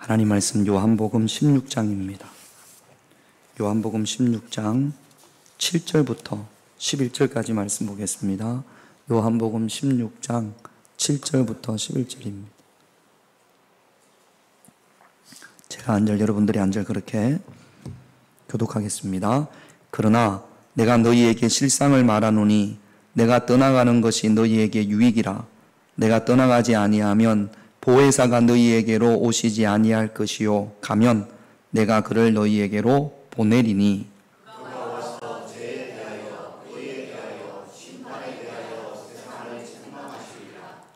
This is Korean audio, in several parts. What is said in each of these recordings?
하나님 말씀 요한복음 16장입니다. 요한복음 16장 7절부터 11절까지 말씀 보겠습니다. 요한복음 16장 7절부터 11절입니다. 제가 한 절, 여러분들이 한 절 그렇게 교독하겠습니다. 그러나 내가 너희에게 실상을 말하노니 내가 떠나가는 것이 너희에게 유익이라. 내가 떠나가지 아니하면 보혜사가 너희에게로 오시지 아니할 것이요 가면 내가 그를 너희에게로 보내리니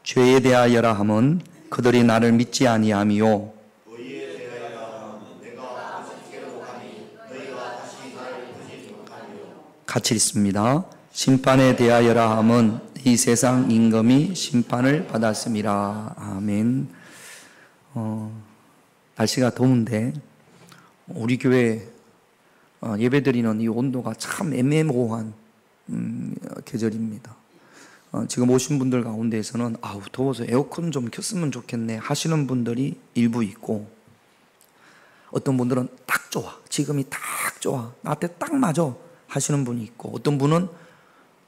죄에 대하여라 함은 그들이 나를 믿지 아니함이요 같이 읽습니다. 심판에 대하여라 함은 이 세상 임금이 심판을 받았음이라. 아멘. 날씨가 더운데 우리 교회 예배드리는 이 온도가 참 애매모호한 계절입니다. 지금 오신 분들 가운데에서는 아우 더워서 에어컨 좀 켰으면 좋겠네 하시는 분들이 일부 있고, 어떤 분들은 딱 좋아, 지금이 딱 좋아, 나한테 딱 맞아 하시는 분이 있고, 어떤 분은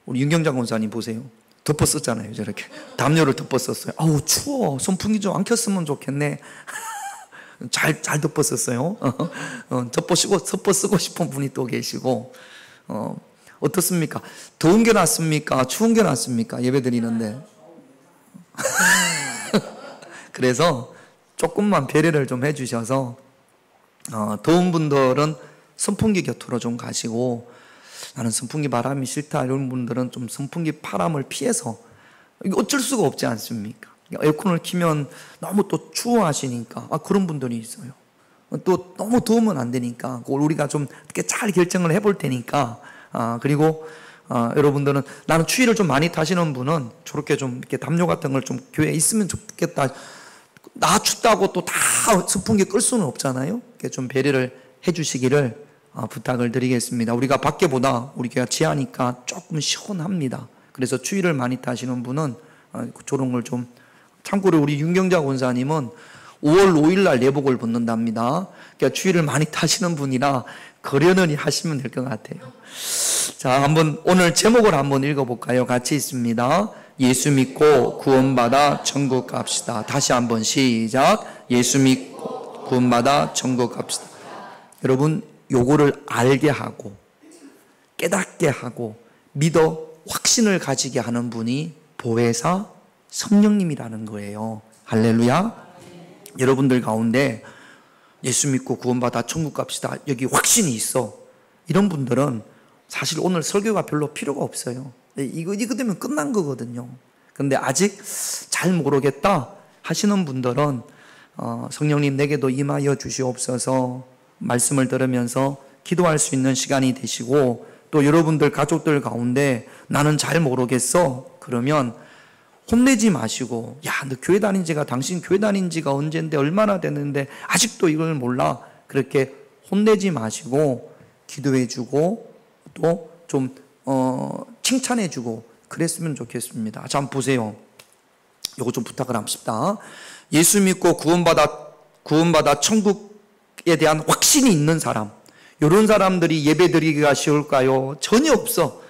우리 윤경장 권사님 보세요. 덮었었잖아요. 저렇게 담요를 덮었었어요. 아우 추워, 선풍기 좀 안 켰으면 좋겠네. 잘 덮었었어요. 덮어 쓰고 싶은 분이 또 계시고. 어떻습니까? 더운 게 낫습니까? 추운 게 낫습니까? 예배 드리는데. 그래서 조금만 배려를 좀 해주셔서 더운 분들은 선풍기 곁으로 좀 가시고, 나는 선풍기 바람이 싫다 이런 분들은 좀 선풍기 바람을 피해서, 어쩔 수가 없지 않습니까? 에어컨을 키면 너무 또 추워하시니까 그런 분들이 있어요. 또 너무 더우면 안 되니까 그걸 우리가 좀 이렇게 잘 결정을 해볼 테니까. 그리고 여러분들은 나는 추위를 좀 많이 타시는 분은 저렇게 좀 이렇게 담요 같은 걸 좀 교회에 있으면 좋겠다. 나 춥다고 또 다 선풍기 끌 수는 없잖아요. 이렇게 좀 배려를 해주시기를 부탁을 드리겠습니다. 우리가 밖에보다 우리 교회가 지하니까 조금 시원합니다. 그래서 추위를 많이 타시는 분은 저런 걸 좀, 참고로 우리 윤경자 권사님은 5월 5일 날 내복을 벗는답니다. 그러니까 추위를 많이 타시는 분이라 거련히 하시면 될 것 같아요. 자, 한번 오늘 제목을 한번 읽어볼까요? 같이 있습니다. 예수 믿고 구원받아 천국 갑시다. 다시 한번 시작. 예수 믿고 구원받아 천국 갑시다. 여러분, 요거를 알게 하고 깨닫게 하고 믿어 확신을 가지게 하는 분이 보혜사 성령님이라는 거예요. 할렐루야. 여러분들 가운데 예수 믿고 구원받아 천국 갑시다, 여기 확신이 있어, 이런 분들은 사실 오늘 설교가 별로 필요가 없어요. 이거 되면 끝난 거거든요. 근데 아직 잘 모르겠다 하시는 분들은 성령님 내게도 임하여 주시옵소서 말씀을 들으면서 기도할 수 있는 시간이 되시고, 또 여러분들 가족들 가운데 나는 잘 모르겠어 그러면 혼내지 마시고, 야, 너 교회 다닌 지가, 당신 교회 다닌 지가 언젠데 얼마나 됐는데 아직도 이걸 몰라, 그렇게 혼내지 마시고 기도해 주고 또 좀 칭찬해 주고 그랬으면 좋겠습니다. 자, 한번 보세요. 요거 좀 부탁을 합시다. 예수 믿고 구원받아 천국에 대한 확신이 있는 사람, 이런 사람들이 예배드리기가 쉬울까요? 전혀 없어.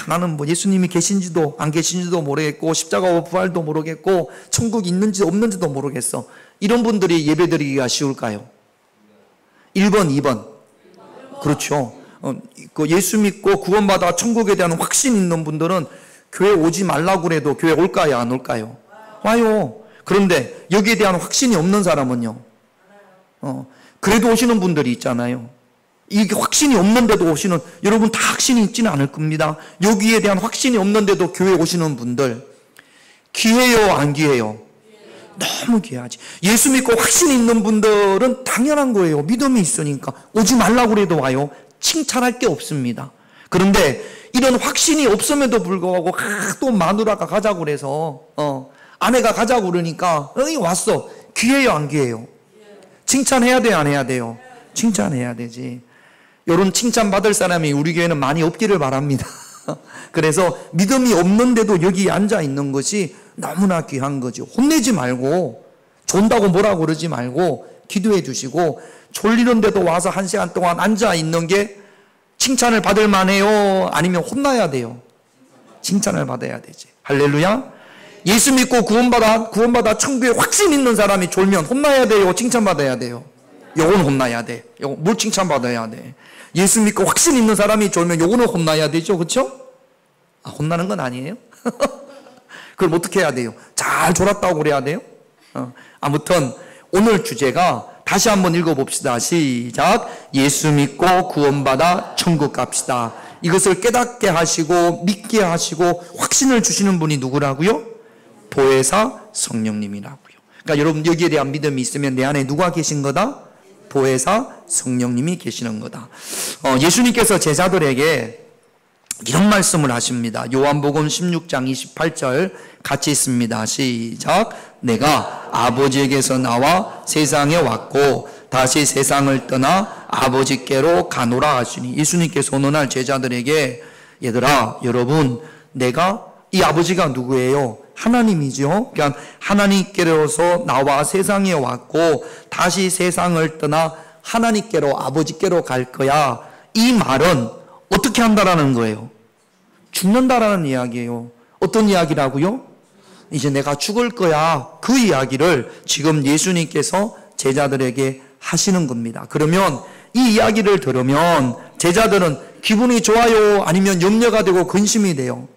나는 뭐 예수님이 계신지도 안 계신지도 모르겠고, 십자가와 부활도 모르겠고, 천국이 있는지 없는지도 모르겠어. 이런 분들이 예배드리기가 쉬울까요? 1번, 2번. 그렇죠. 예수 믿고 구원받아 천국에 대한 확신 있는 분들은 교회 오지 말라고 그래도 교회 올까요? 안 올까요? 와요. 그런데 여기에 대한 확신이 없는 사람은요? 그래도 오시는 분들이 있잖아요. 이게 확신이 없는데도 오시는, 여러분 다 확신이 있지는 않을 겁니다. 여기에 대한 확신이 없는데도 교회 오시는 분들 귀해요, 안 귀해요? 너무 귀하지. 예수 믿고 확신이 있는 분들은 당연한 거예요. 믿음이 있으니까 오지 말라고 그래도 와요. 칭찬할 게 없습니다. 그런데 이런 확신이 없음에도 불구하고 또 마누라가 가자고 그래서 아내가 가자고 그러니까 왔어. 귀해요, 안 귀해요? 칭찬해야 돼요, 안 해야 돼요? 칭찬해야 되지. 이런 칭찬 받을 사람이 우리 교회는 많이 없기를 바랍니다. 그래서 믿음이 없는데도 여기 앉아 있는 것이 너무나 귀한 거죠. 혼내지 말고, 존다고 뭐라고 그러지 말고 기도해 주시고 졸리는데도 와서 1시간 동안 앉아 있는 게 칭찬을 받을 만해요? 아니면 혼나야 돼요? 칭찬을 받아야 되지. 할렐루야. 예수 믿고 구원받아 천국에 확신 있는 사람이 졸면 혼나야 돼요? 칭찬받아야 돼요? 요건 혼나야 돼. 뭘 칭찬받아야 돼? 예수 믿고 확신 있는 사람이 졸면 요거는 혼나야 되죠. 그렇죠? 혼나는 건 아니에요? 그럼 어떻게 해야 돼요? 잘 졸았다고 그래야 돼요? 아무튼 오늘 주제가 다시 한번 읽어봅시다. 시작. 예수 믿고 구원받아 천국 갑시다. 이것을 깨닫게 하시고 믿게 하시고 확신을 주시는 분이 누구라고요? 보혜사 성령님이라고요. 그러니까 여러분 여기에 대한 믿음이 있으면 내 안에 누가 계신 거다? 보혜사 성령님이 계시는 거다. 예수님께서 제자들에게 이런 말씀을 하십니다. 요한복음 16장 28절 같이 있습니다. 시작. 내가 아버지에게서 나와 세상에 왔고 다시 세상을 떠나 아버지께로 가노라 하시니, 예수님께서 어느 날 제자들에게 얘들아 여러분 내가 이 아버지가 누구예요? 하나님이죠. 그러니까 하나님께로서 나와 세상에 왔고 다시 세상을 떠나 하나님께로 아버지께로 갈 거야. 이 말은 어떻게 한다라는 거예요? 죽는다라는 이야기예요. 어떤 이야기라고요? 이제 내가 죽을 거야. 그 이야기를 지금 예수님께서 제자들에게 하시는 겁니다. 그러면 이 이야기를 들으면 제자들은 기분이 좋아요? 아니면 염려가 되고 근심이 돼요?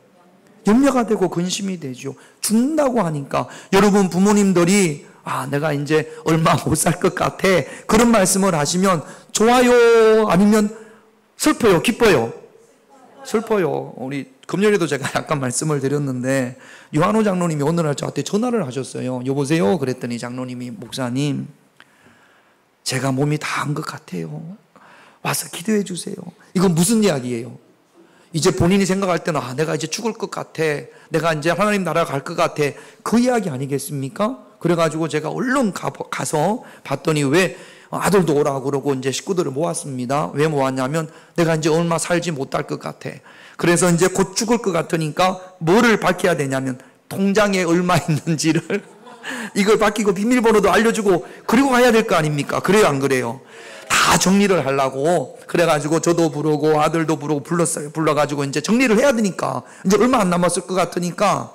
염려가 되고 근심이 되죠. 죽는다고 하니까. 여러분 부모님들이 내가 이제 얼마 못 살 것 같아 그런 말씀을 하시면 좋아요? 아니면 슬퍼요? 기뻐요? 슬퍼요. 우리 금요일에도 제가 약간 말씀을 드렸는데 요한호 장로님이 어느 날 저한테 전화를 하셨어요. 여보세요? 그랬더니 장로님이 목사님 제가 몸이 다 한 것 같아요. 와서 기도해 주세요. 이건 무슨 이야기예요? 이제 본인이 생각할 때는 내가 이제 죽을 것 같아. 내가 이제 하나님 나라 갈 것 같아. 그 이야기 아니겠습니까? 그래가지고 제가 얼른 가서 봤더니 왜 아들도 오라고 그러고 이제 식구들을 모았습니다. 왜 모았냐면 내가 이제 얼마 살지 못할 것 같아. 그래서 이제 곧 죽을 것 같으니까 뭐를 밝혀야 되냐면 통장에 얼마 있는지를 이걸 밝히고 비밀번호도 알려주고 그리고 가야 될 거 아닙니까? 그래요 안 그래요? 다 정리를 하려고 그래가지고 저도 부르고 아들도 부르고 불렀어요. 불러가지고 이제 정리를 해야 되니까 이제 얼마 안 남았을 것 같으니까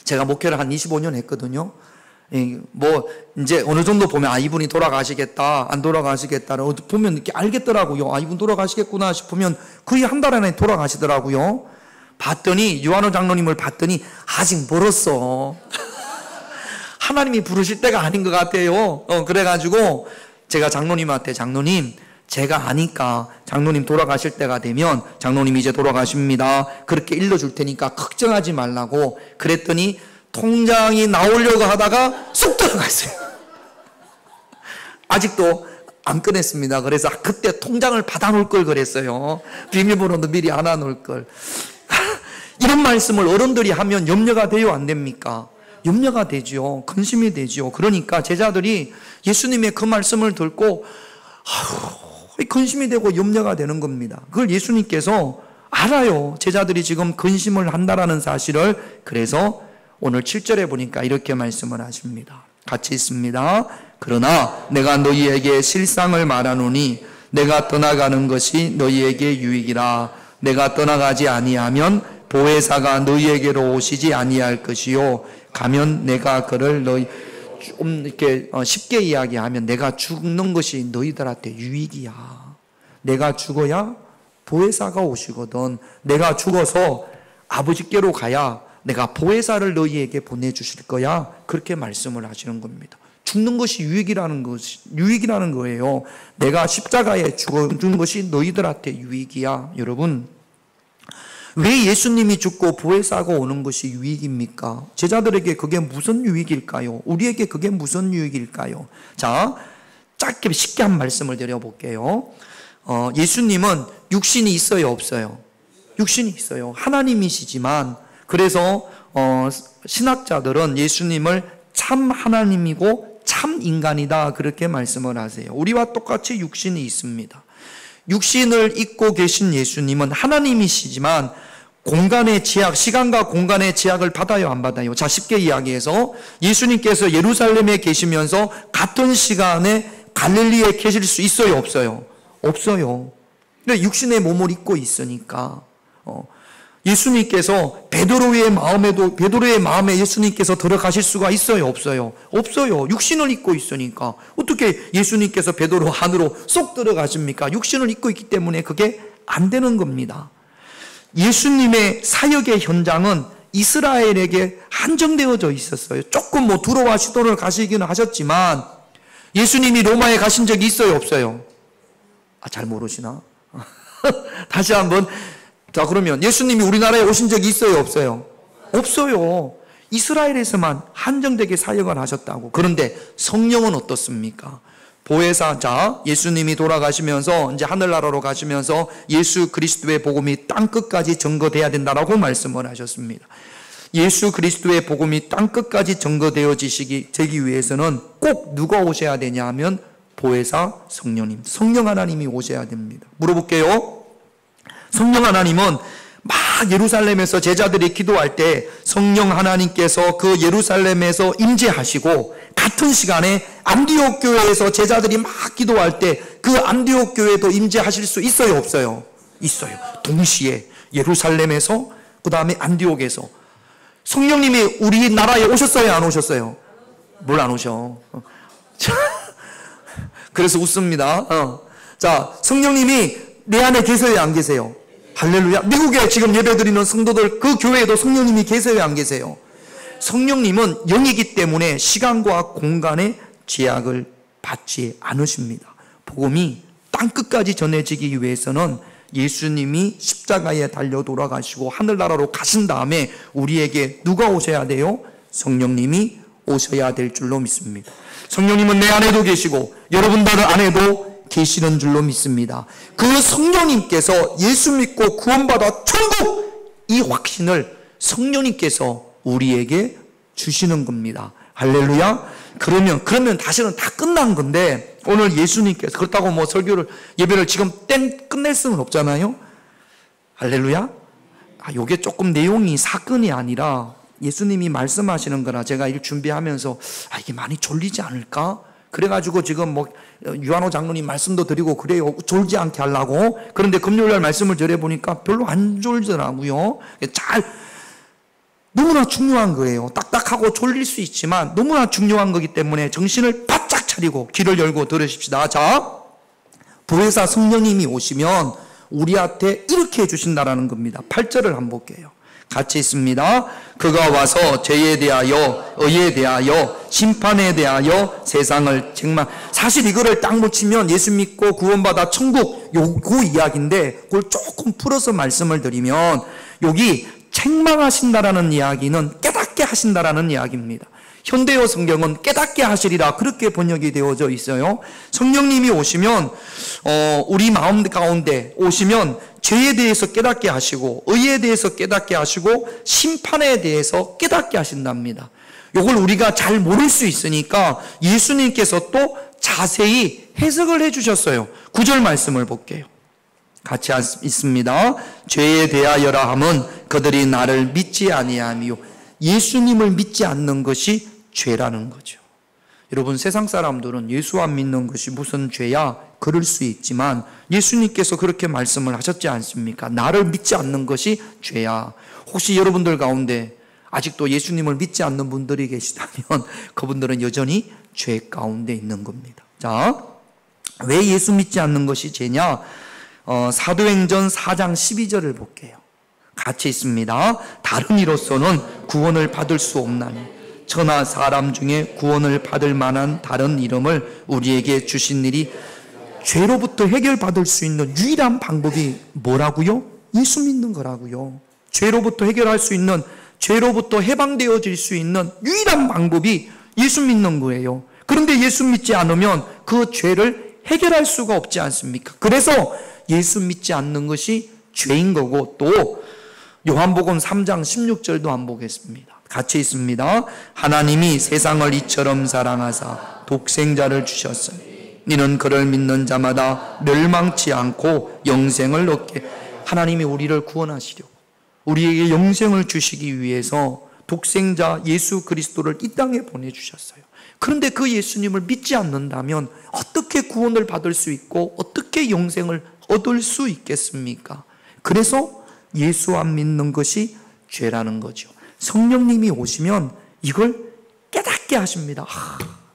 제가 목회를 한 25년 했거든요. 뭐 이제 어느 정도 보면 이분이 돌아가시겠다 안 돌아가시겠다를 보면 이렇게 알겠더라고요. 이분 돌아가시겠구나 싶으면 거의 한 달 안에 돌아가시더라고요. 봤더니 요한호 장로님을 봤더니 아직 멀었어. 하나님이 부르실 때가 아닌 것 같아요. 그래가지고 제가 장로님한테 장로님 제가 아니까 장로님 돌아가실 때가 되면 장로님 이제 돌아가십니다. 그렇게 일러줄 테니까 걱정하지 말라고 그랬더니 통장이 나오려고 하다가 쏙 들어갔어요. 아직도 안 꺼냈습니다. 그래서 그때 통장을 받아놓을 걸 그랬어요. 비밀번호도 미리 안 해놓을 걸. 이런 말씀을 어른들이 하면 염려가 돼요? 안 됩니까? 염려가 되죠. 근심이 되죠. 그러니까 제자들이 예수님의 그 말씀을 듣고 근심이 되고 염려가 되는 겁니다. 그걸 예수님께서 알아요. 제자들이 지금 근심을 한다라는 사실을. 그래서 오늘 7절에 보니까 이렇게 말씀을 하십니다. 같이 있습니다. 그러나 내가 너희에게 실상을 말하노니 내가 떠나가는 것이 너희에게 유익이라. 내가 떠나가지 아니하면 보혜사가 너희에게로 오시지 아니할 것이요 가면 내가 그를 너희 좀 이렇게 쉽게 이야기하면 내가 죽는 것이 너희들한테 유익이야. 내가 죽어야 보혜사가 오시거든. 내가 죽어서 아버지께로 가야 내가 보혜사를 너희에게 보내주실 거야. 그렇게 말씀을 하시는 겁니다. 죽는 것이 유익이라는 거예요. 내가 십자가에 죽은 것이 너희들한테 유익이야. 여러분, 왜 예수님이 죽고 보혜사가 오는 것이 유익입니까? 제자들에게 그게 무슨 유익일까요? 우리에게 그게 무슨 유익일까요? 자, 짧게 쉽게 한 말씀을 드려볼게요. 예수님은 육신이 있어요, 없어요? 육신이 있어요. 하나님이시지만 그래서 신학자들은 예수님을 참 하나님이고 참 인간이다 그렇게 말씀을 하세요. 우리와 똑같이 육신이 있습니다. 육신을 입고 계신 예수님은 하나님이시지만 공간의 제약, 시간과 공간의 제약을 받아요, 안 받아요? 자, 쉽게 이야기해서 예수님께서 예루살렘에 계시면서 같은 시간에 갈릴리에 계실 수 있어요, 없어요? 없어요. 근데 육신의 몸을 입고 있으니까. 예수님께서 베드로의 마음에 예수님께서 들어가실 수가 있어요, 없어요? 없어요. 육신을 입고 있으니까. 어떻게 예수님께서 베드로 안으로 쏙 들어가십니까? 육신을 입고 있기 때문에 그게 안 되는 겁니다. 예수님의 사역의 현장은 이스라엘에게 한정되어져 있었어요. 조금 두로와 시도를 가시기는 하셨지만 예수님이 로마에 가신 적이 있어요, 없어요? 잘 모르시나? 다시 한번. 자, 그러면 예수님이 우리나라에 오신 적이 있어요, 없어요? 없어요. 이스라엘에서만 한정되게 사역을 하셨다고. 그런데 성령은 어떻습니까? 보혜사, 예수님이 돌아가시면서 이제 하늘나라로 가시면서 예수 그리스도의 복음이 땅끝까지 전거돼야 된다라고 말씀을 하셨습니다. 예수 그리스도의 복음이 땅끝까지 전거되어지기 위해서는 꼭 누가 오셔야 되냐 하면 보혜사 성령님, 성령 하나님이 오셔야 됩니다. 물어볼게요. 성령 하나님은 막 예루살렘에서 제자들이 기도할 때 성령 하나님께서 그 예루살렘에서 임재하시고 같은 시간에 안디옥 교회에서 제자들이 막 기도할 때 그 안디옥 교회도 임재하실 수 있어요, 없어요? 있어요. 동시에 예루살렘에서 그 다음에 안디옥에서 성령님이 우리나라에 오셨어요, 안 오셨어요? 뭘 안 오셔? 그래서 웃습니다. 자, 성령님이 내 안에 계세요, 안 계세요? 할렐루야. 미국에 지금 예배드리는 성도들 그 교회에도 성령님이 계세요, 안 계세요? 성령님은 영이기 때문에 시간과 공간의 제약을 받지 않으십니다. 복음이 땅끝까지 전해지기 위해서는 예수님이 십자가에 달려 돌아가시고 하늘나라로 가신 다음에 우리에게 누가 오셔야 돼요? 성령님이 오셔야 될 줄로 믿습니다. 성령님은 내 안에도 계시고 여러분들 안에도 계시는 줄로 믿습니다. 그 성령님께서 예수 믿고 구원받아 천국, 이 확신을 성령님께서 우리에게 주시는 겁니다. 할렐루야. 그러면 다시는 다 끝난 건데 오늘 예수님께서 그렇다고 설교를 예배를 지금 끝낼 수는 없잖아요. 할렐루야. 요게 조금 내용이 사건이 아니라 예수님이 말씀하시는 거라 제가 일 준비하면서 이게 많이 졸리지 않을까? 그래가지고 지금 유한호 장로님 말씀도 드리고 그래요. 졸지 않게 하려고. 그런데 금요일날 말씀을 전해보니까 별로 안 졸더라고요. 너무나 중요한 거예요. 딱딱하고 졸릴 수 있지만 너무나 중요한 거기 때문에 정신을 바짝 차리고 귀를 열고 들으십시다. 자, 보혜사 성령님이 오시면 우리한테 이렇게 해주신다라는 겁니다. 8절을 한번 볼게요. 같이 있습니다. 그가 와서 죄에 대하여, 의에 대하여, 심판에 대하여 세상을 사실 이거를 딱 묻히면 예수 믿고 구원받아 천국, 그 이야기인데 그걸 조금 풀어서 말씀을 드리면 여기 책망하신다라는 이야기는 깨닫게 하신다라는 이야기입니다. 현대어 성경은 깨닫게 하시리라 그렇게 번역이 되어져 있어요. 성령님이 오시면 우리 마음 가운데 오시면 죄에 대해서 깨닫게 하시고 의에 대해서 깨닫게 하시고 심판에 대해서 깨닫게 하신답니다. 이걸 우리가 잘 모를 수 있으니까 예수님께서 또 자세히 해석을 해주셨어요. 9절 말씀을 볼게요. 같이 있습니다. 죄에 대하여라 함은 그들이 나를 믿지 아니하며, 예수님을 믿지 않는 것이 죄라는 거죠. 여러분, 세상 사람들은 예수 안 믿는 것이 무슨 죄야? 그럴 수 있지만 예수님께서 그렇게 말씀을 하셨지 않습니까? 나를 믿지 않는 것이 죄야. 혹시 여러분들 가운데 아직도 예수님을 믿지 않는 분들이 계시다면 그분들은 여전히 죄 가운데 있는 겁니다. 자, 왜 예수 믿지 않는 것이 죄냐? 사도행전 4장 12절을 볼게요. 같이 있습니다. 다른 이로서는 구원을 받을 수 없나니 천하 사람 중에 구원을 받을 만한 다른 이름을 우리에게 주신 일이, 죄로부터 해결받을 수 있는 유일한 방법이 뭐라고요? 예수 믿는 거라고요. 죄로부터 해결할 수 있는, 죄로부터 해방되어질 수 있는 유일한 방법이 예수 믿는 거예요. 그런데 예수 믿지 않으면 그 죄를 해결할 수가 없지 않습니까? 그래서 예수 믿지 않는 것이 죄인 거고, 또 요한복음 3장 16절도 한번 보겠습니다. 같이 있습니다. 하나님이 세상을 이처럼 사랑하사 독생자를 주셨으니 이는 그를 믿는 자마다 멸망치 않고 영생을 얻게. 하나님이 우리를 구원하시려고, 우리에게 영생을 주시기 위해서 독생자 예수 그리스도를 이 땅에 보내주셨어요. 그런데 그 예수님을 믿지 않는다면 어떻게 구원을 받을 수 있고 어떻게 영생을 얻을 수 있겠습니까? 그래서 예수 안 믿는 것이 죄라는 거죠. 성령님이 오시면 이걸 깨닫게 하십니다.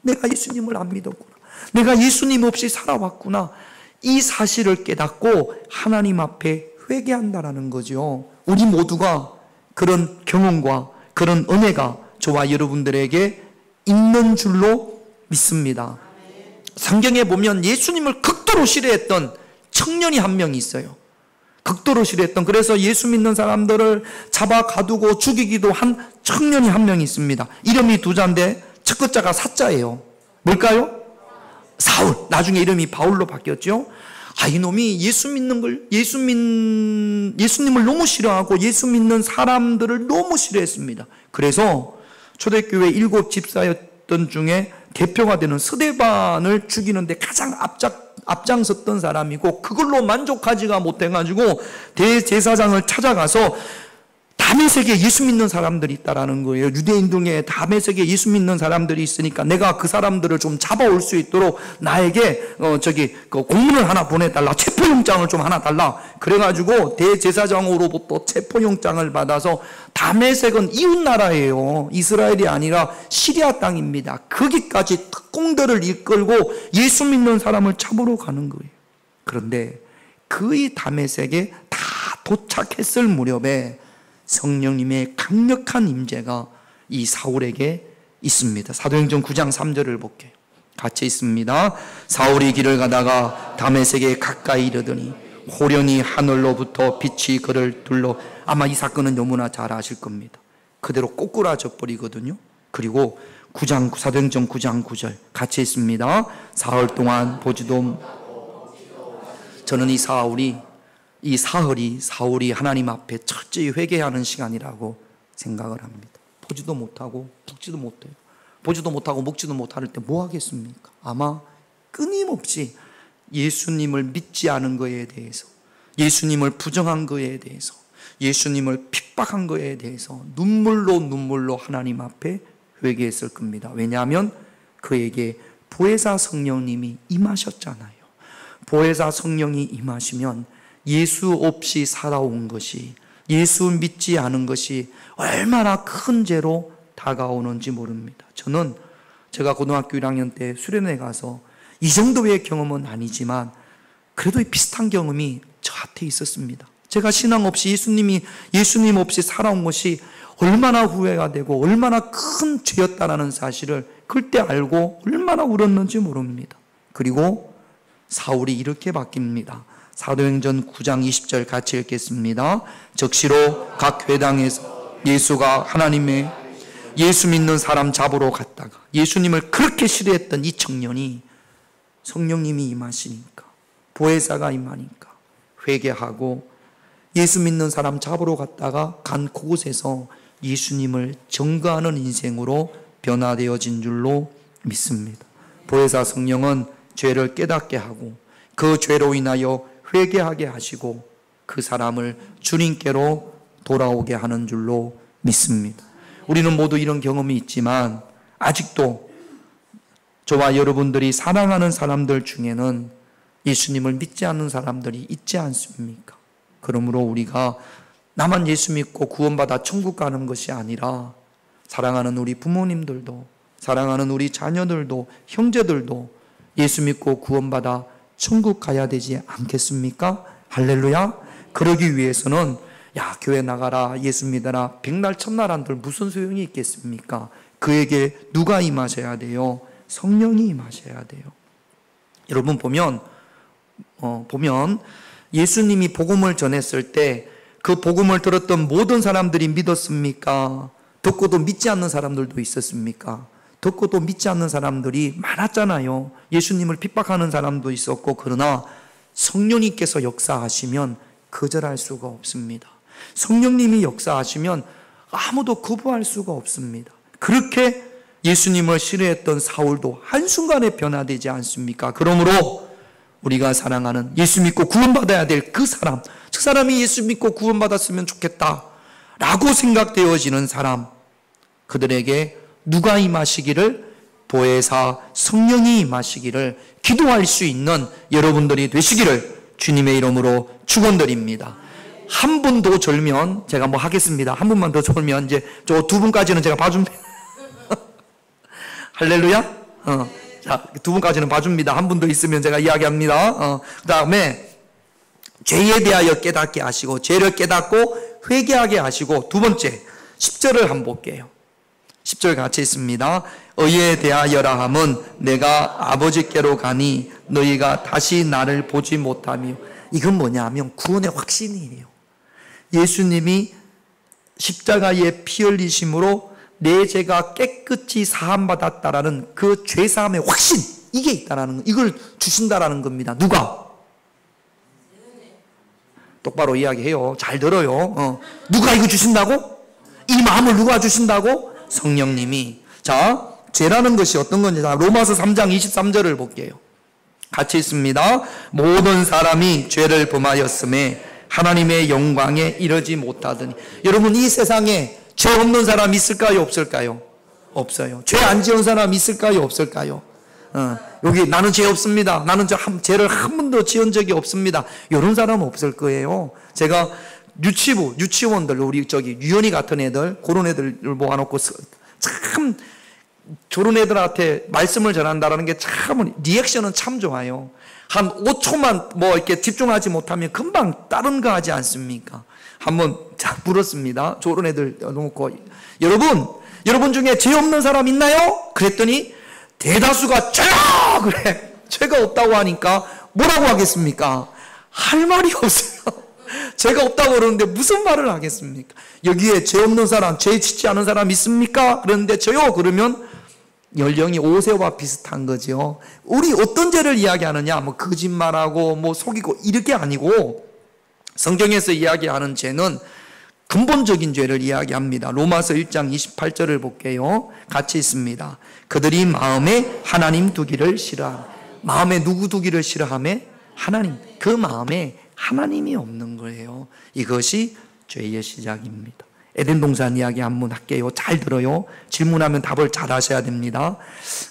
내가 예수님을 안 믿었구나. 내가 예수님 없이 살아왔구나. 이 사실을 깨닫고 하나님 앞에 회개한다라는 거죠. 우리 모두가 그런 경험과 그런 은혜가 저와 여러분들에게 있는 줄로 믿습니다. 성경에 보면 예수님을 극도로 싫어했던 청년이 한 명 있어요. 극도로 싫어했던, 그래서 예수 믿는 사람들을 잡아 가두고 죽이기도 한 청년이 한 명 있습니다. 이름이 두 자인데 첫 글자가 사자예요. 뭘까요? 사울. 나중에 이름이 바울로 바뀌었죠. 이놈이 예수님을 너무 싫어하고 예수 믿는 사람들을 너무 싫어했습니다. 그래서 초대교회 7 집사였던 중에 대표가 되는 스데반을 죽이는데 가장 앞장섰던 사람이고, 그걸로 만족하지가 못해가지고 대제사장을 찾아가서 다메섹에 예수 믿는 사람들이 있다라는 거예요. 유대인 중에 다메섹에 예수 믿는 사람들이 있으니까 내가 그 사람들을 좀 잡아올 수 있도록 나에게 공문을 하나 보내달라. 체포영장을 좀 하나 달라. 그래가지고 대제사장으로부터 체포영장을 받아서, 다메섹은 이웃나라예요. 이스라엘이 아니라 시리아 땅입니다. 거기까지 특공대를 이끌고 예수 믿는 사람을 잡으러 가는 거예요. 그런데 그의 다메섹에 다 도착했을 무렵에 성령님의 강력한 임재가 이 사울에게 있습니다. 사도행전 9장 3절을 볼게요. 같이 있습니다. 사울이 길을 가다가 다메섹에 가까이 이르더니 호련히 하늘로부터 빛이 그를 둘러, 아마 이 사건은 너무나 잘 아실 겁니다. 그대로 꼬꾸라져 버리거든요. 그리고 사도행전 9장 9절 같이 있습니다. 사흘 동안 보지도, 저는 이 사흘이 하나님 앞에 철저히 회개하는 시간이라고 생각을 합니다. 보지도 못하고 듣지도 못해요. 보지도 못하고 먹지도 못할 때 뭐 하겠습니까? 아마 끊임없이 예수님을 믿지 않은 거에 대해서, 예수님을 부정한 거에 대해서, 예수님을 핍박한 거에 대해서 눈물로 하나님 앞에 회개했을 겁니다. 왜냐하면 그에게 보혜사 성령님이 임하셨잖아요. 보혜사 성령이 임하시면 예수 없이 살아온 것이, 예수 믿지 않은 것이 얼마나 큰 죄로 다가오는지 모릅니다. 제가 고등학교 1학년 때 수련회 가서 이 정도의 경험은 아니지만 그래도 비슷한 경험이 저한테 있었습니다. 제가 신앙 없이 예수님 없이 살아온 것이 얼마나 후회가 되고 얼마나 큰 죄였다라는 사실을 그때 알고 얼마나 울었는지 모릅니다. 그리고 사울이 이렇게 바뀝니다. 사도행전 9장 20절 같이 읽겠습니다. 즉시로 각 회당에서 예수가 하나님의 예수 믿는 사람 잡으러 갔다가, 예수님을 그렇게 싫어했던 이 청년이 성령님이 임하시니까, 보혜사가 임하니까 회개하고 예수 믿는 사람 잡으러 갔다가 간 그곳에서 예수님을 증거하는 인생으로 변화되어진 줄로 믿습니다. 보혜사 성령은 죄를 깨닫게 하고 그 죄로 인하여 회개하게 하시고 그 사람을 주님께로 돌아오게 하는 줄로 믿습니다. 우리는 모두 이런 경험이 있지만 아직도 저와 여러분들이 사랑하는 사람들 중에는 예수님을 믿지 않는 사람들이 있지 않습니까? 그러므로 우리가 나만 예수 믿고 구원받아 천국 가는 것이 아니라 사랑하는 우리 부모님들도, 사랑하는 우리 자녀들도, 형제들도 예수 믿고 구원받아 천국 가야 되지 않겠습니까? 할렐루야. 그러기 위해서는 교회 나가라, 예수 믿어라, 백날 첫날 한들 무슨 소용이 있겠습니까? 그에게 누가 임하셔야 돼요? 성령이 임하셔야 돼요. 여러분 보면 예수님이 복음을 전했을 때 그 복음을 들었던 모든 사람들이 믿었습니까? 듣고도 믿지 않는 사람들도 있었습니까? 듣고도 믿지 않는 사람들이 많았잖아요. 예수님을 핍박하는 사람도 있었고, 그러나 성령님께서 역사하시면 거절할 수가 없습니다. 성령님이 역사하시면 아무도 거부할 수가 없습니다. 그렇게 예수님을 싫어했던 사울도 한순간에 변화되지 않습니까? 그러므로 우리가 사랑하는 예수 믿고 구원받아야 될 그 사람, 저 사람이 예수 믿고 구원받았으면 좋겠다. 라고 생각되어지는 사람, 그들에게 누가 임하시기를? 보혜사 성령이 임하시기를 기도할 수 있는 여러분들이 되시기를 주님의 이름으로 축원드립니다. 한 분 더 졸면 제가 뭐 하겠습니다. 한 분만 더 졸면 이제 저 두 분까지는 제가 봐줍니다. 할렐루야. 자, 두 분까지는 봐줍니다. 한 분 더 있으면 제가 이야기합니다. 그 다음에 죄에 대하여 깨닫게 하시고, 죄를 깨닫고 회개하게 하시고, 두 번째 10절을 한번 볼게요. 10절 같이 있습니다. 의에 대하여라 함은 내가 아버지께로 가니 너희가 다시 나를 보지 못하며. 이건 뭐냐 하면 구원의 확신이에요. 예수님이 십자가에 피 흘리심으로 내 죄가 깨끗이 사함받았다라는 그 죄사함의 확신, 이게 있다라는 거, 이걸 주신다라는 겁니다. 누가? 똑바로 이야기해요. 잘 들어요. 누가 이거 주신다고? 이 마음을 누가 주신다고? 성령님이. 자, 죄라는 것이 어떤 건지 로마서 3장 23절을 볼게요. 같이 있습니다. 모든 사람이 죄를 범하였음에 하나님의 영광에 이르지 못하더니. 여러분, 이 세상에 죄 없는 사람 있을까요? 없을까요? 없어요. 죄 안 지은 사람 있을까요? 없을까요? 여기 나는 죄 없습니다. 나는 죄를 한 번도 지은 적이 없습니다. 이런 사람은 없을 거예요. 제가 유치원들, 우리 유연이 같은 애들, 그런 애들을 모아놓고 참 저런 애들한테 말씀을 전한다는 게 참 리액션은 참 좋아요. 한 5초만 뭐 이렇게 집중하지 못하면 금방 다른 거 하지 않습니까? 한번 물었습니다. 저런 애들 놓고, 여러분 중에 죄 없는 사람 있나요? 그랬더니 대다수가 죄다 그래. 죄가 없다고 하니까 뭐라고 하겠습니까? 할 말이 없어요. 죄가 없다고 그러는데 무슨 말을 하겠습니까? 여기에 죄 없는 사람, 죄 짓지 않은 사람 있습니까? 그런데 저요 그러면 연령이 5세와 비슷한 거죠. 우리 어떤 죄를 이야기하느냐? 뭐 거짓말하고 뭐 속이고 이렇게 아니고, 성경에서 이야기하는 죄는 근본적인 죄를 이야기합니다. 로마서 1장 28절을 볼게요. 같이 있습니다. 그들이 마음에 하나님 두기를 싫어하며. 마음에 누구 두기를 싫어하며? 하나님. 그 마음에 하나님이 없는 거예요. 이것이 죄의 시작입니다. 에덴 동산 이야기 한번 할게요. 잘 들어요. 질문하면 답을 잘 하셔야 됩니다.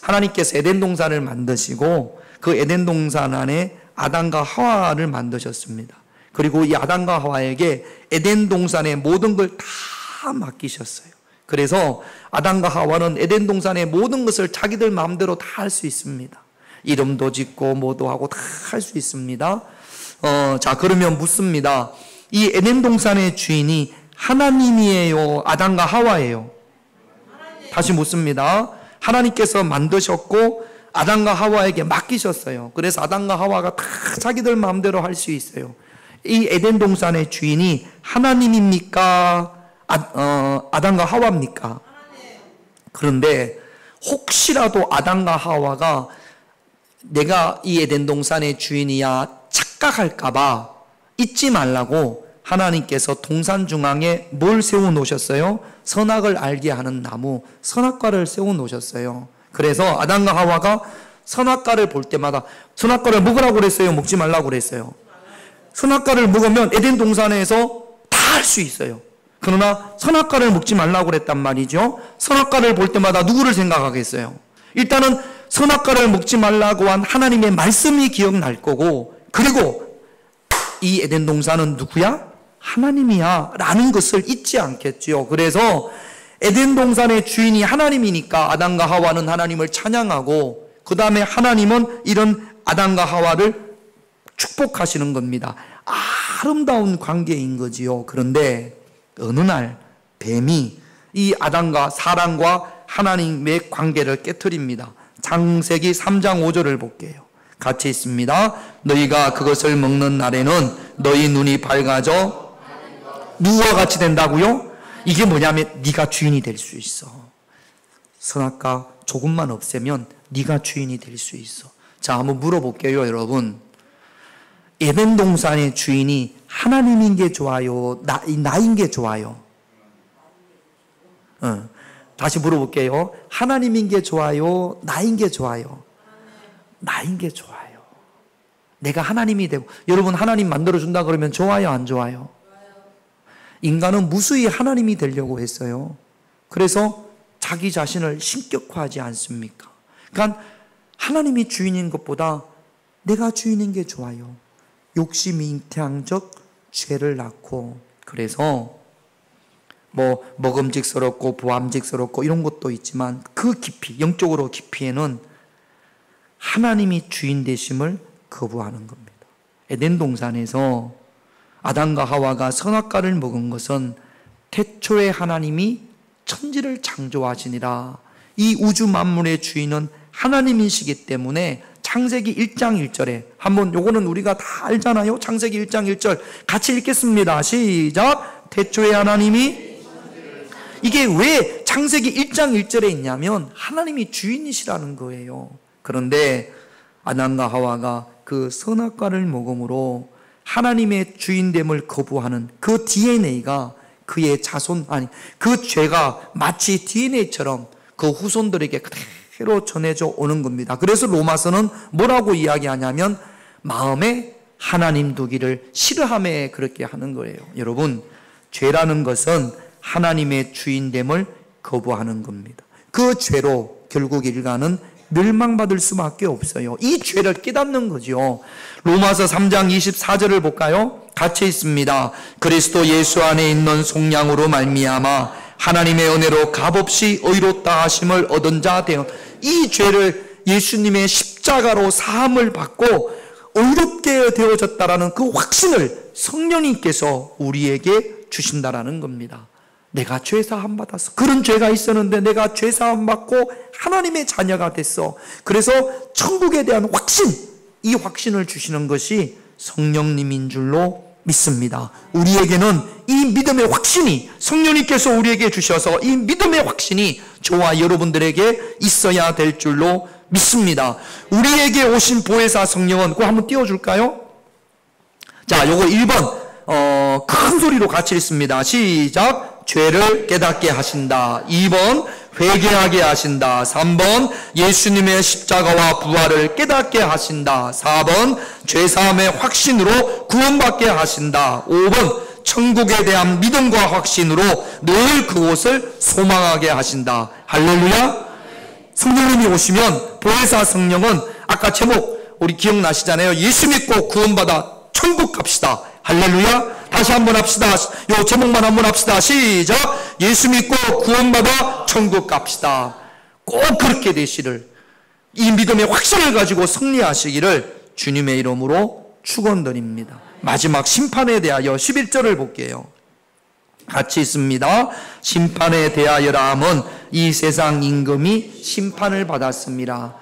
하나님께서 에덴 동산을 만드시고 그 에덴 동산 안에 아담과 하와를 만드셨습니다. 그리고 이 아담과 하와에게 에덴 동산의 모든 걸 다 맡기셨어요. 그래서 아담과 하와는 에덴 동산의 모든 것을 자기들 마음대로 다 할 수 있습니다. 이름도 짓고 뭐도 하고 다 할 수 있습니다. 자, 그러면 묻습니다. 이 에덴 동산의 주인이 하나님이에요? 아담과 하와예요? 다시 묻습니다. 하나님께서 만드셨고 아담과 하와에게 맡기셨어요. 그래서 아담과 하와가 다 자기들 마음대로 할 수 있어요. 이 에덴 동산의 주인이 하나님입니까? 아담과 하와입니까? 그런데 혹시라도 아담과 하와가 내가 이 에덴 동산의 주인이야 착각할까봐 잊지 말라고 하나님께서 동산 중앙에 뭘 세워 놓으셨어요? 선악을 알게 하는 나무, 선악과를 세워 놓으셨어요. 그래서 아담과 하와가 선악과를 볼 때마다 선악과를 먹으라고 그랬어요? 먹지 말라고 그랬어요? 선악과를 먹으면 에덴 동산에서 다 할 수 있어요. 그러나 선악과를 먹지 말라고 그랬단 말이죠. 선악과를 볼 때마다 누구를 생각하겠어요? 일단은 선악과를 먹지 말라고 한 하나님의 말씀이 기억날 거고, 그리고 이 에덴 동산은 누구야? 하나님이야 라는 것을 잊지 않겠죠. 그래서 에덴 동산의 주인이 하나님이니까 아담과 하와는 하나님을 찬양하고, 그 다음에 하나님은 이런 아담과 하와를 축복하시는 겁니다. 아름다운 관계인 거지요. 그런데 어느 날 뱀이 이 아담과 사람과 하나님의 관계를 깨트립니다. 창세기 3장 5절을 볼게요. 같이 있습니다. 너희가 그것을 먹는 날에는 너희 눈이 밝아져 누구와 같이 된다고요? 이게 뭐냐면 네가 주인이 될 수 있어. 선악과 조금만 없애면 네가 주인이 될 수 있어. 자, 한번 물어볼게요, 여러분. 에덴 동산의 주인이 하나님인 게 좋아요? 나인 게 좋아요? 다시 물어볼게요. 하나님인 게 좋아요? 나인 게 좋아요? 나인 게 좋아요. 내가 하나님이 되고, 여러분 하나님 만들어준다 그러면 좋아요, 안 좋아요? 인간은 무수히 하나님이 되려고 했어요. 그래서 자기 자신을 신격화하지 않습니까? 그러니까 하나님이 주인인 것보다 내가 주인인 게 좋아요. 욕심이 잉태한적 죄를 낳고, 그래서 뭐 먹음직스럽고 보암직스럽고 이런 것도 있지만 그 깊이, 영적으로 깊이에는 하나님이 주인 되심을 거부하는 겁니다. 에덴 동산에서 아담과 하와가 선악과를 먹은 것은 태초에 하나님이 천지를 창조하시니라, 이 우주 만물의 주인은 하나님이시기 때문에 창세기 1장 1절에 한번, 요거는 우리가 다 알잖아요. 창세기 1장 1절 같이 읽겠습니다. 시작. 태초에 하나님이, 이게 왜 창세기 1장 1절에 있냐면 하나님이 주인이시라는 거예요. 그런데 아담과 하와가 그 선악과를 먹음으로 하나님의 주인됨을 거부하는 그 DNA가 그의 자손, 아니 그 죄가 마치 DNA처럼 그 후손들에게 그대로 전해져 오는 겁니다. 그래서 로마서는 뭐라고 이야기하냐면 마음에 하나님 두기를 싫어함에 그렇게 하는 거예요. 여러분, 죄라는 것은 하나님의 주인됨을 거부하는 겁니다. 그 죄로 결국 인간은 멸망받을 수밖에 없어요. 이 죄를 깨닫는 거죠. 로마서 3장 24절을 볼까요? 같이 있습니다. 그리스도 예수 안에 있는 속량으로 말미암아 하나님의 은혜로 값없이 의롭다 하심을 얻은 자 되어, 이 죄를 예수님의 십자가로 사함을 받고 의롭게 되어졌다라는 그 확신을 성령님께서 우리에게 주신다라는 겁니다. 내가 죄사함 받았어. 그런 죄가 있었는데 내가 죄사함 받고 하나님의 자녀가 됐어. 그래서 천국에 대한 확신, 이 확신을 주시는 것이 성령님인 줄로 믿습니다. 우리에게는 이 믿음의 확신이 성령님께서 우리에게 주셔서 이 믿음의 확신이 저와 여러분들에게 있어야 될 줄로 믿습니다. 우리에게 오신 보혜사 성령은, 그거 한번 띄워줄까요? 자, 요거 1번 큰 소리로 같이 읽습니다. 시작. 죄를 깨닫게 하신다. 2번 회개하게 하신다. 3번 예수님의 십자가와 부활을 깨닫게 하신다. 4번 죄사함의 확신으로 구원받게 하신다. 5번 천국에 대한 믿음과 확신으로 늘 그곳을 소망하게 하신다. 할렐루야. 성령님이 오시면 보혜사 성령은 아까 제목 우리 기억나시잖아요. 예수 믿고 구원받아 천국 갑시다. 할렐루야. 다시 한번 합시다. 요 제목만 한번 합시다. 시작. 예수 믿고 구원받아 천국 갑시다. 꼭 그렇게 되시를, 이 믿음의 확신을 가지고 승리하시기를 주님의 이름으로 축원드립니다. 마지막 심판에 대하여 11절을 볼게요. 같이 있습니다. 심판에 대하여라 함은 이 세상 임금이 심판을 받았습니다.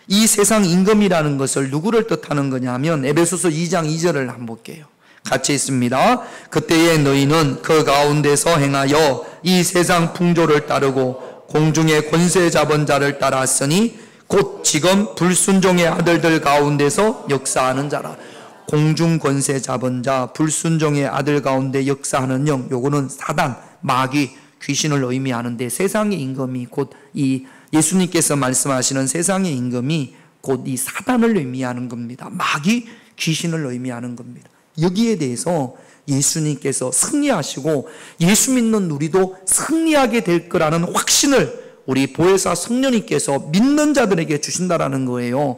이 세상 임금이라는 것을 누구를 뜻하는 거냐면 에베소서 2장 2절을 한번 볼게요. 같이 있습니다. 그때에 너희는 그 가운데서 행하여 이 세상 풍조를 따르고 공중의 권세 잡은 자를 따랐으니 곧 지금 불순종의 아들들 가운데서 역사하는 자라. 공중 권세 잡은 자, 불순종의 아들 가운데 역사하는 영, 요거는 사단, 마귀, 귀신을 의미하는데 세상의 임금이 곧 이 예수님께서 말씀하시는 세상의 임금이 곧 이 사단을 의미하는 겁니다. 마귀, 귀신을 의미하는 겁니다. 여기에 대해서 예수님께서 승리하시고 예수 믿는 우리도 승리하게 될 거라는 확신을 우리 보혜사 성령님께서 믿는 자들에게 주신다라는 거예요.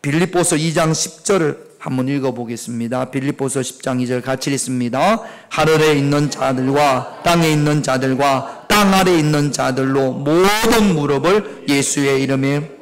빌립보서 2장 10절을 한번 읽어보겠습니다. 빌립보서 10장 2절 같이 읽습니다. 하늘에 있는 자들과 땅에 있는 자들과 땅 아래에 있는 자들로 모든 무릎을 예수의 이름에.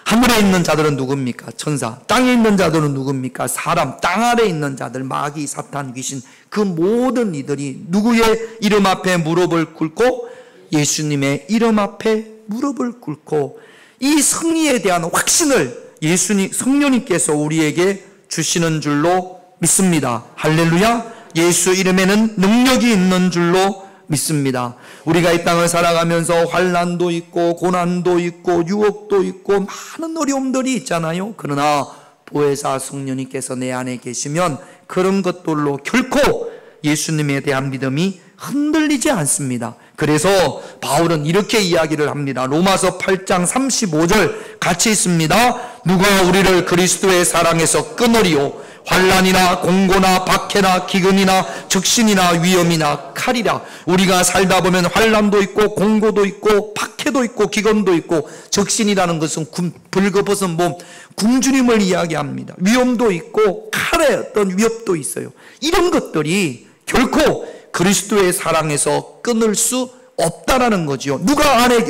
하늘에 있는 자들은 누굽니까? 천사. 땅에 있는 자들은 누굽니까? 사람. 땅 아래에 있는 자들, 마귀, 사탄, 귀신, 그 모든 이들이 누구의 이름 앞에 무릎을 꿇고? 예수님의 이름 앞에 무릎을 꿇고 이 승리에 대한 확신을 예수님, 성령님께서 우리에게 주시는 줄로 믿습니다. 할렐루야. 예수 이름에는 능력이 있는 줄로 믿습니다. 우리가 이 땅을 살아가면서 환난도 있고 고난도 있고 유혹도 있고 많은 어려움들이 있잖아요. 그러나 보혜사 성령님께서 내 안에 계시면 그런 것들로 결코 예수님에 대한 믿음이 흔들리지 않습니다. 그래서 바울은 이렇게 이야기를 합니다. 로마서 8장 35절 같이 있습니다. 누가 우리를 그리스도의 사랑에서 끊으리요? 환난이나 공고나 박해나 기근이나 적신이나 위험이나 칼이라. 우리가 살다 보면 환난도 있고 공고도 있고 박해도 있고 기근도 있고, 적신이라는 것은 벌거벗은 몸, 굶주림을 이야기합니다. 위험도 있고 칼의 어떤 위협도 있어요. 이런 것들이 결코 그리스도의 사랑에서 끊을 수 없다라는 거지요.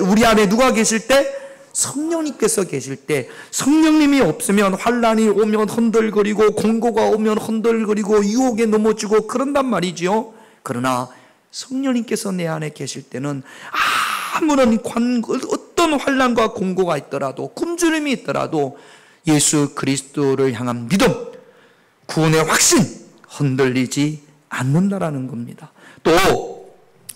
우리 안에 누가 계실 때? 성령님께서 계실 때. 성령님이 없으면 환난이 오면 흔들거리고 공고가 오면 흔들거리고 유혹에 넘어지고 그런단 말이지요. 그러나 성령님께서 내 안에 계실 때는 아무런 어떤 환난과 공고가 있더라도, 굶주림이 있더라도 예수 그리스도를 향한 믿음, 구원의 확신 흔들리지 않는다라는 겁니다. 또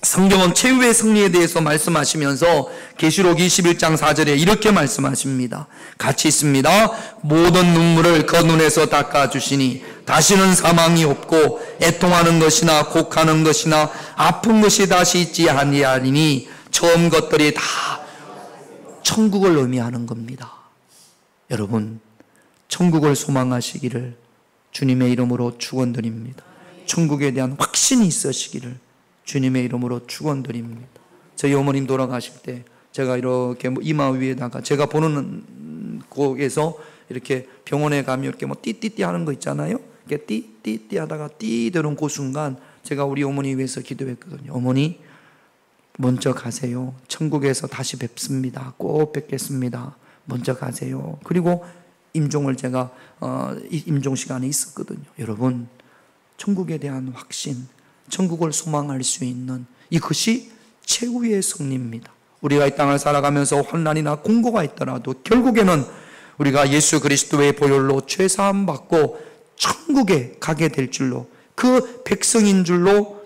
성경은 최후의 승리에 대해서 말씀하시면서 계시록 21장 4절에 이렇게 말씀하십니다. 같이 있습니다. 모든 눈물을 그 눈에서 닦아주시니 다시는 사망이 없고 애통하는 것이나 곡하는 것이나 아픈 것이 다시 있지 아니하리니 처음 것들이 다 천국을 의미하는 겁니다. 여러분, 천국을 소망하시기를 주님의 이름으로 축원드립니다. 천국에 대한 확신이 있으시기를 주님의 이름으로 축원드립니다. 저희 어머님 돌아가실 때 제가 이렇게 이마 위에다가, 제가 보는 곳에서 이렇게 병원에 가면 이렇게 띠띠띠 하는 거 있잖아요. 이렇게 띠띠띠 하다가 띠 되는 그 순간 제가 우리 어머니 위해서 기도했거든요. 어머니, 먼저 가세요. 천국에서 다시 뵙습니다. 꼭 뵙겠습니다. 먼저 가세요. 그리고 임종을 제가 임종 시간에 있었거든요. 여러분, 천국에 대한 확신, 천국을 소망할 수 있는 이것이 최후의 승리입니다. 우리가 이 땅을 살아가면서 환난이나 공고가 있더라도 결국에는 우리가 예수 그리스도의 보혈로 죄사함 받고 천국에 가게 될 줄로, 그 백성인 줄로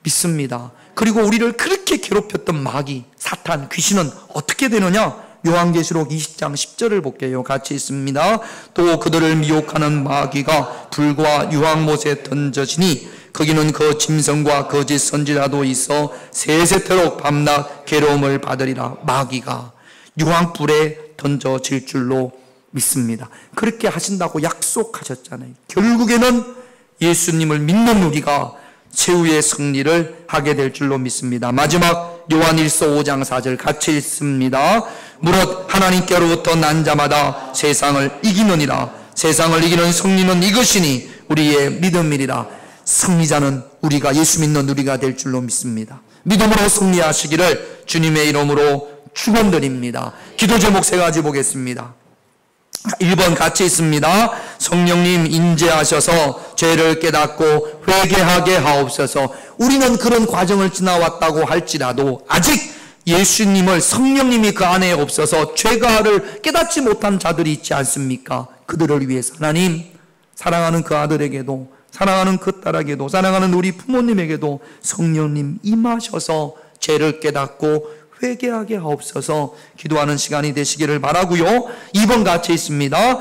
믿습니다. 그리고 우리를 그렇게 괴롭혔던 마귀, 사탄, 귀신은 어떻게 되느냐? 요한계시록 20장 10절을 볼게요. 같이 있습니다. 또 그들을 미혹하는 마귀가 불과 유황못에 던져지니 거기는 그 짐승과 거짓 선지자도 있어 세세토록 밤낮 괴로움을 받으리라. 마귀가 유황불에 던져질 줄로 믿습니다. 그렇게 하신다고 약속하셨잖아요. 결국에는 예수님을 믿는 우리가 최후의 승리를 하게 될 줄로 믿습니다. 마지막 요한일서 5장 4절 같이 읽습니다. 무릇 하나님께로부터 난 자마다 세상을 이기느니라. 세상을 이기는 승리는 이것이니 우리의 믿음이리라. 승리자는 우리가, 예수 믿는 우리가 될 줄로 믿습니다. 믿음으로 승리하시기를 주님의 이름으로 축원드립니다. 기도 제목 세 가지 보겠습니다. 1번 같이 있습니다. 성령님 인재하셔서 죄를 깨닫고 회개하게 하옵소서. 우리는 그런 과정을 지나왔다고 할지라도 아직 예수님을, 성령님이 그 안에 없어서 죄가를 깨닫지 못한 자들이 있지 않습니까? 그들을 위해서 하나님, 사랑하는 그 아들에게도, 사랑하는 그 딸에게도, 사랑하는 우리 부모님에게도 성령님 임하셔서 죄를 깨닫고 회개하게 하옵소서. 기도하는 시간이 되시기를 바라고요. 2번 같이 있습니다.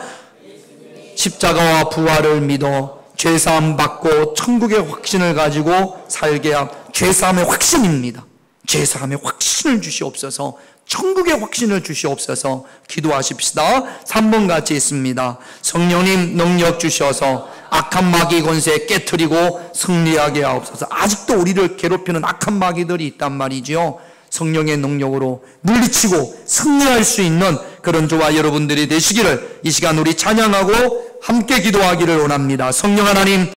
십자가와 부활을 믿어 죄사함 받고 천국의 확신을 가지고 살게 함. 죄사함의 확신입니다. 죄사함의 확신을 주시옵소서. 천국의 확신을 주시옵소서. 기도하십시다. 3번 같이 있습니다. 성령님 능력 주셔서 악한 마귀 권세 깨트리고 승리하게 하옵소서. 아직도 우리를 괴롭히는 악한 마귀들이 있단 말이죠. 성령의 능력으로 물리치고 승리할 수 있는 그런 저와 여러분들이 되시기를 이 시간 우리 찬양하고 함께 기도하기를 원합니다. 성령 하나님,